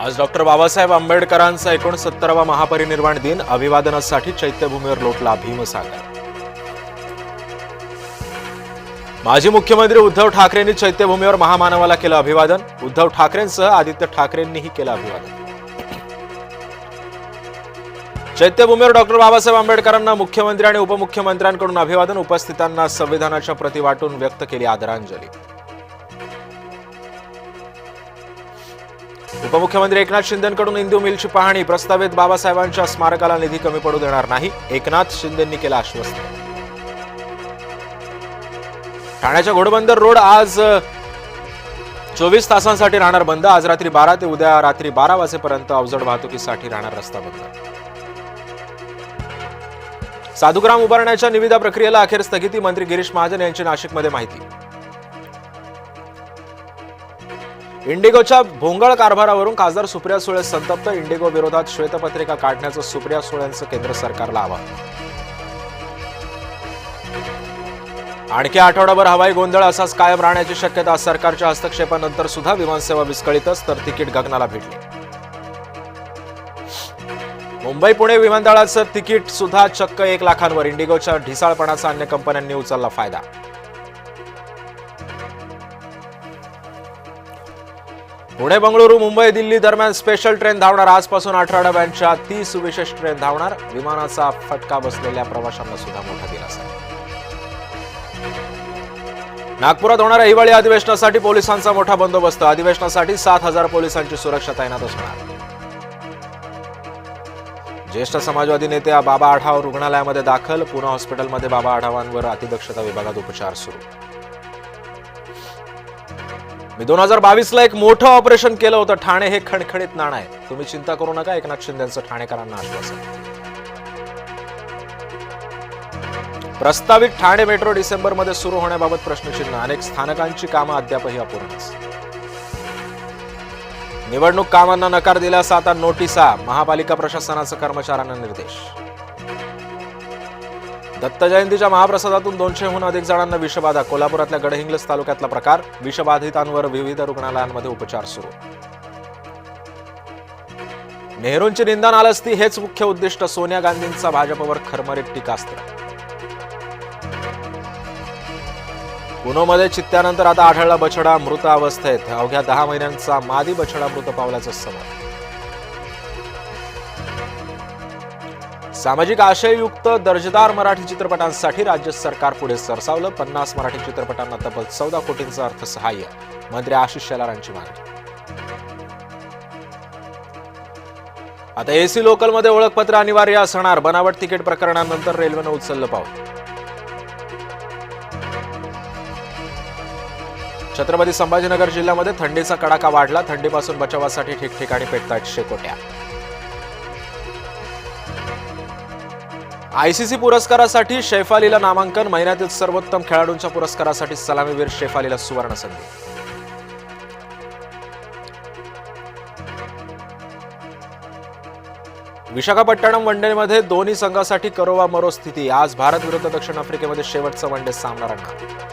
आज डॉक्टर बाबासाहेब आंबेडकरांचा 69वा महापरिनिर्वाण दिन अभिवादनासाठी चैत्यभूमीवर लोटला भीमसागर। माजी मुख्यमंत्री उद्धव ठाकरेंनी चैत्यभूमीवर महामानवाला केलं अभिवादन। उद्धव ठाकरेंसह आदित्य ठाकरेंनीही केलं अभिवादन। चैत्यभूमीवर डॉक्टर बाबासाहेब आंबेडकरांना मुख्यमंत्री आणि उपमुख्यमंत्र्यांकडून अभिवादन। उपस्थितांना संविधानाच्या प्रती वाटून व्यक्त केली आदरांजली। उपमुख्यमंत्री एकनाथ शिंदेंकडून इंदू मिलची पाहणी। प्रस्तावित बाबासाहेबांच्या स्मारकाला निधी कमी पडू देणार नाही, एकनाथ शिंदेंनी केलं आश्वस्त। ठाण्याच्या घोडबंदर रोड आज 24 तासांसाठी राहणार बंद। आज रात्री 12 ते उद्या रात्री 12 वाजेपर्यंत अवजड वाहतुकीसाठी राहणार रस्ता बंद। साधुग्राम उभारण्याच्या निविदा प्रक्रियेला अखेर स्थगिती। मंत्री गिरीश महाजन यांची नाशिकमध्ये माहिती। इंडिगोच्या भोंगळ कारभारावरून खासदार सुप्रिया सुळे संतप्त। इंडिगो विरोधात श्वेतपत्रिका काढण्याचं सुप्रिया सुळेंचं केंद्र सरकारला आवाहन। आणखी आठवडाभर हवाई गोंधळ असाच कायम राहण्याची शक्यता। सरकारच्या हस्तक्षेपानंतर सुद्धा विमानसेवा विस्कळीतच, तर तिकीट गगनाला भिडले। मुंबई पुणे विमानतळाचं तिकीट सुद्धा चक्क 1 लाखांवर। इंडिगोच्या ढिसाळपणाचा अन्य कंपन्यांनी उचलला फायदा। पुणे बंगळुरू मुंबई दिल्ली दरम्यान स्पेशल ट्रेन धावणार। आजपासून 18 डब्यांच्या 30 विशेष ट्रेन धावणार। विमानाचा फटका बसलेल्या प्रवाशांना सुद्धा मोठा दिलासा। नागपुरात होणाऱ्या हिवाळी अधिवेशनासाठी पोलिसांचा मोठा बंदोबस्त। अधिवेशनासाठी 7,000 पोलिसांची सुरक्षा तैनात असणार। ज्येष्ठ समाजवादी नेते बाबा आढाव रुग्णालयामध्ये दाखल। पुणे हॉस्पिटलमध्ये बाबा आढावांवर अतिदक्षता विभागात उपचार सुरू। मी 2022ला एक मोठं ऑपरेशन केलं होतं। ठाणे हे खणखणीत नाणं आहे, तुम्ही चिंता करू नका, एकनाथ शिंदेंचं ठाणेकरांना आश्वासन। प्रस्तावित ठाणे मेट्रो डिसेंबरमध्ये सुरू होण्याबाबत प्रश्नचिन्ह। अनेक स्थानकांची कामं अद्यापही अपूर्णच। निवडणूक कामांना नकार दिल्यास आता नोटिसा। महापालिका प्रशासनाचा कर्मचाऱ्यांना निर्देश। दत्त जयंतीच्या महाप्रसादातून 200हून अधिक जणांना विषबाधा। कोल्हापुरातल्या गडहिंग्लज तालुक्यातला प्रकार। विषबाधितांवर विविध रुग्णालयांमध्ये उपचार सुरू। नेहरूंची निंदा नालस्ती हेच मुख्य उद्दिष्ट। सोनिया गांधींचा भाजपवर खरमरीत टीकास्त्र। पुणेमध्ये चित्त्यानंतर आता आढळला बछडा मृत अवस्थेत। अवघ्या 10 महिन्यांचा मादी बछडा मृत पावल्याचं समोर। सामाजिक आशययुक्त दर्जेदार मराठी चित्रपटांसाठी राज्य सरकार पुढे सरसावलं। 50 मराठी चित्रपटांना तब्बल 14 कोटींचं अर्थसहाय्य। मंत्री आशिष शेलारांची मागणी। आता एसी लोकलमध्ये ओळखपत्र अनिवार्य असणार। बनावट तिकीट प्रकरणानंतर रेल्वेनं उचललं पाऊल। छत्रपती संभाजीनगर जिल्ह्यामध्ये थंडीचा कडाका वाढला। थंडीपासून बचावासाठी ठिकठिकाणी पेटतायत शेकोट्या। आयसीसी पुरस्कारासाठी शैफालीला नामांकन। महिन्यातील सर्वोत्तम खेळाडूंच्या पुरस्कारासाठी सलामीवीर शैफालीला सुवर्ण संधी। विशाखापट्टणम वनडेमध्ये दोन्ही संघासाठी करो वा मरो स्थिती। आज भारत विरुद्ध दक्षिण आफ्रिकेमध्ये शेवटचा वनडे सामना रंगणार।